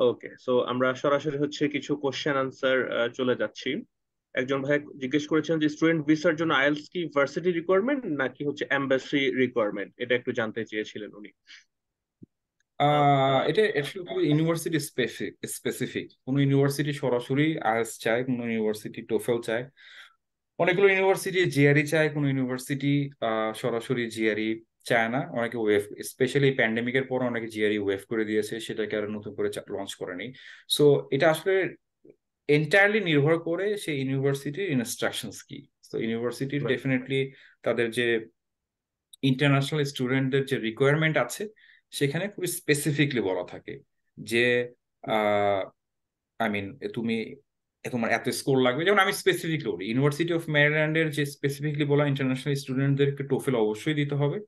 ওকে, so আমরা সরাসরি হচ্ছে কিছু কোশ্চেন আনসার চলে যাচ্ছি। একজন ভাই জিজ্ঞেস করেছেন যে স্টুডেন্ট ভিসার জন্য আইএলটিএস কি ভার্সিটি রিকোয়ারমেন্ট নাকি হচ্ছে এমবাসি রিকোয়ারমেন্ট, এটা একটু জানতে চেয়েছিলেন উনি। এটা আসলে খুবই ইউনিভার্সিটি স্পেসিফিক। কোনো ইউনিভার্সিটি সরাসরি আইএলটিএস চায়, কোনো ইউনিভার্সিটি টোফেল চায়, অনেকগুলো ইউনিভার্সিটি জিআরই চায়, কোনো ইউনিভার্সিটি সরাসরি জিআরই চায় না। অনেকে ওয়েভ, স্পেশালি প্যান্ডেমিকের পর অনেকে জিআরই ওয়েভ করে দিয়েছে, সেটাকে আর নতুন করে লঞ্চ করেনি। সো এটা আসলে এন্টায়ারলি নির্ভর করে সেই ইউনিভার্সিটির ইনস্ট্রাকশনস কি। তো ইউনিভার্সিটির রাইট। ডেফিনেটলি তাদের যে ইন্টারন্যাশনাল স্টুডেন্টদের যে রিকোয়ারমেন্ট আছে সেখানে খুবই স্পেসিফিকলি বলা থাকে যে আই মিন তুমি তোমার এত স্কোর লাগবে। যেমন আমি স্পেসিফিকলি বলি, ইউনিভার্সিটি অফ ম্যারিল্যান্ডের যে স্পেসিফিকলি বলা ইন্টারন্যাশনাল স্টুডেন্টদেরকে টোফেল অবশ্যই দিতে হবে,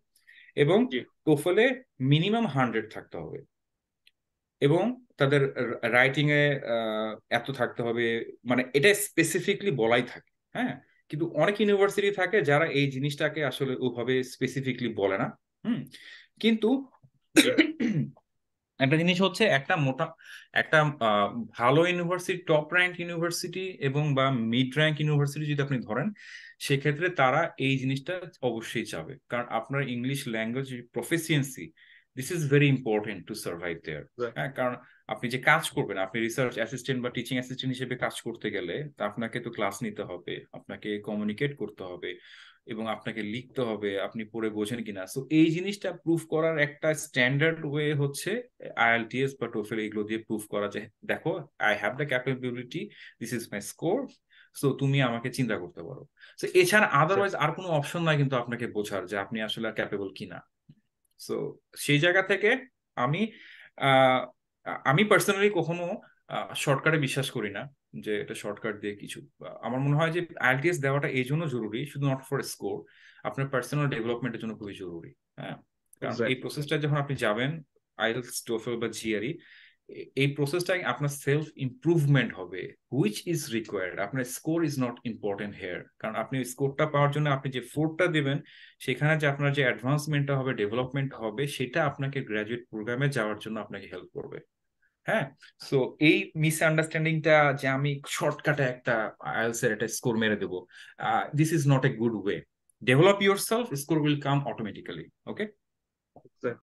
এবং জি। টোফেলে মিনিমাম 100 থাকতে হবে, এবং তাদের রাইটিং এ এত থাকতে হবে। মানে এটা স্পেসিফিকলি বলাই থাকে। হ্যাঁ, কিন্তু অনেক ইউনিভার্সিটি থাকে যারা এই জিনিসটাকে আসলে ওভাবে স্পেসিফিকলি বলে না। হুম। কিন্তু জি। একটা জিনিস হচ্ছে, একটা আহ, ভালো ইউনিভার্সিটি, টপ র্যাঙ্ক ইউনিভার্সিটি এবং বা মিড র্যাঙ্ক ইউনিভার্সিটি যদি আপনি ধরেন, সেক্ষেত্রে তারা এই জিনিসটা অবশ্যই চাবে, কারণ আপনার English language proficiency, this is very important to survive there. Right. হ্যাঁ, কারণ আপনি যে কাজ করবেন, আপনি রিসার্চ অ্যাসিস্ট্যান্ট বা টিচিং অ্যাসিস্ট্যান্ট হিসেবে কাজ করতে গেলে তা আপনাকে তো ক্লাস নিতে হবে, আপনাকে কমিউনিকেট করতে হবে, এবং আপনাকে লিখতে হবে আপনি পড়ে বোঝেন কিনা। সো এই জিনিসটা প্রুফ করার একটা স্ট্যান্ডার্ড ওয়ে হচ্ছে আইএলটিএস বা টোফেল, এগুলো দিয়ে প্রুফ করা যায়, দেখো I have the capability, this is my score, so তুমি আমাকে চিন্তা করতে পারো। তো এছাড়া আদারওয়াইজ আর কোনো অপশন নাই কিন্তু আপনাকে বোঝার যে আপনি আসলে ক্যাপেবল কিনা। সো সেই জায়গা থেকে আমি আহ, আমি পার্সোনালি কখনো শর্টকাটে বিশ্বাস করি না, যে এটা শর্টকাট দিয়ে কিছু। আমার মনে হয় যে আইএলটিএস দেওয়াটা এই জন্য জরুরি, শুধু নট ফর স্কোর, আপনার পার্সোনাল ডেভেলপমেন্টের জন্য খুবই জরুরি। হ্যাঁ, কারণ এই এক্স্যাক্টলি। প্রসেসটা যখন আপনি যাবেন, আইএলটিএস টোফেল বা জিআরই, এই প্রসেসটা আপনার সেলফ ইমপ্রুভমেন্ট হবে, হুইচ ইজ রিকোয়ার্ড। আপনার score is not important here, কারণ আপনি স্কোরটা পাওয়ার জন্য আপনি যে ফোরটা দেবেন, সেখানে যে আপনার যে অ্যাডভান্সমেন্টটা হবে, ডেভেলপমেন্ট হবে, সেটা আপনাকে গ্রাজুয়েট প্রোগ্রামে যাওয়ার জন্য আপনাকে হেল্প করবে। হ্যাঁ। সো এই মিসআন্ডারস্ট্যান্ডিংটা যে আমি শর্টকাটে একটা আইএলটিএস এর একটা স্কোর মেরে দেবো, this is not a good way. Develop your self, score will come automatically. Okay.